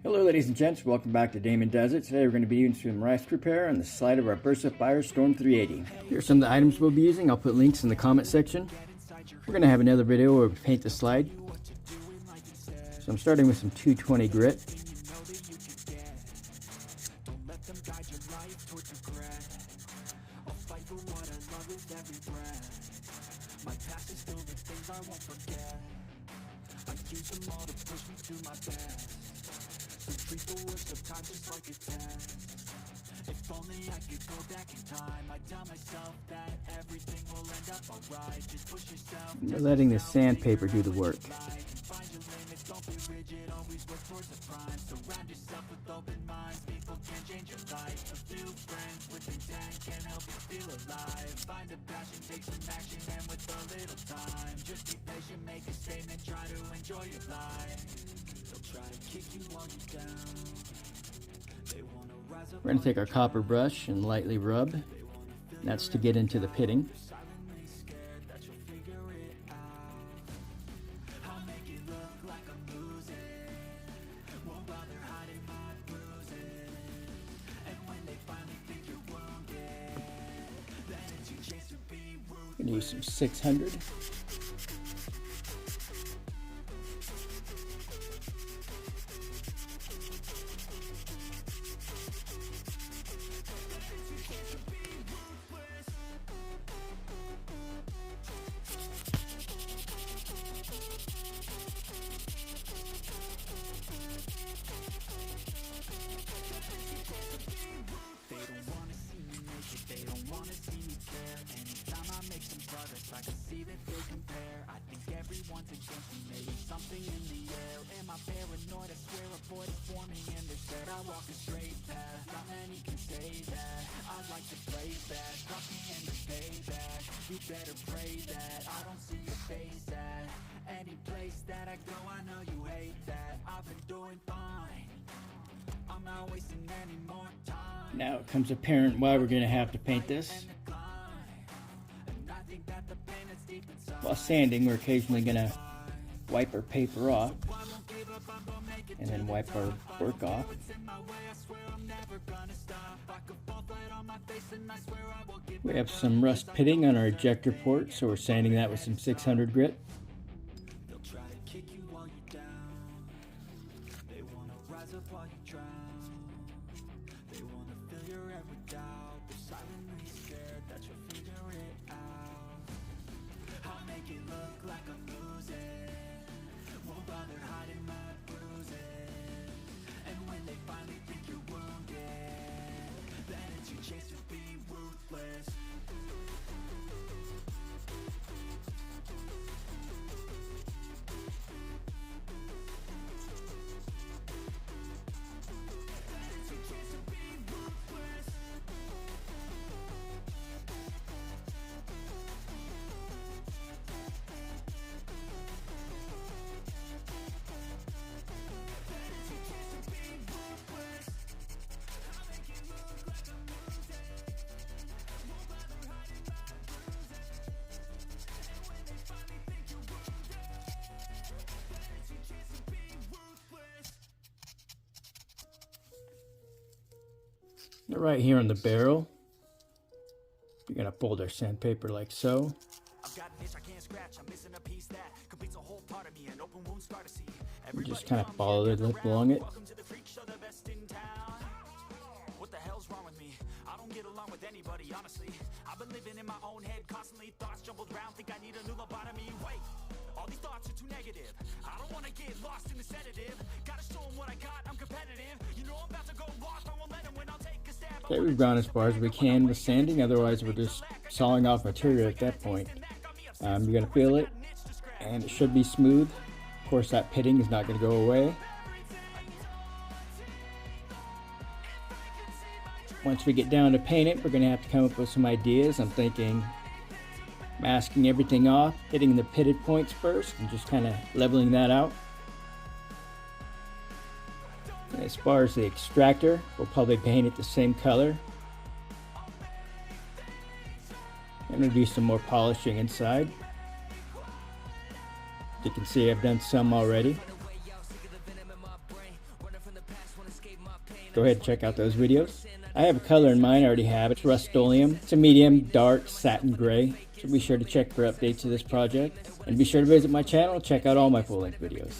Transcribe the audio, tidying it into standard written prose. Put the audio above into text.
Hello ladies and gents, welcome back to Damon Does It. Today we're going to be doing some rust repair on the side of our Bersa Firestorm 380. Here's some of the items we'll be using. I'll put links in the comment section. We're going to have another video where we paint the slide. So I'm starting with some 220 grit. Treat the worst of times just like a test. If only I could go back in time, I'd tell myself that everything will end up alright. Just push yourself. We're letting the sandpaper do the work. Find your limits, don't be rigid, always work towards the prime. Surround yourself with open minds, people can change your life. A few friends with intent can help you feel alive. Find a passion, take some action, and with a little time, just be patient, make a statement, try to enjoy your life. They'll try to kick you while you're down. We're going to take our copper brush and lightly rub. That's to get into the pitting. I'm going to use some 600. I can see that they compare. I think everyone's against me. Maybe something in the air. Am I paranoid? I swear a void is forming in this bed. I walk a straight path. Not many can say that. I like to play back. Trust me and you pay back. You better pray that I don't see your face at any place that I go. I know you hate that. I've been doing fine. I'm not wasting any more time. Now it comes apparent why we're going to have to paint this. While sanding, we're occasionally going to wipe our paper off and then wipe our work off. We have some rust pitting on our ejector port, so we're sanding that with some 600 grit. Right here on the barrel, we're going to fold our sandpaper like so. We just kind of follow the lip along it. What the hell's wrong with me? I don't get along with anybody, honestly. I've been living in my own head constantly. Thoughts jumbled around, think I need a new lobotomy. Wait, all these thoughts are too negative. I don't want to get lost in the sedative. Gotta show them what I got, I'm competitive. You know I'm about to go lost, I won't let them win, I'll take a stab. Okay, we've gone as far as we can with sanding, otherwise we're just sawing off material at that point. You're going to feel it, and it should be smooth. Of course, that pitting is not going to go away. Once we get down to paint it, we're going to have to come up with some ideas. I'm thinking masking everything off, hitting the pitted points first, and just kind of leveling that out. As far as the extractor, we'll probably paint it the same color. I'm going to do some more polishing inside. You can see I've done some already. Go ahead and check out those videos. I have a color in mine I already have. It's Rust-Oleum. It's a medium dark satin gray. So be sure to check for updates to this project. And be sure to visit my channel and check out all my full-length videos.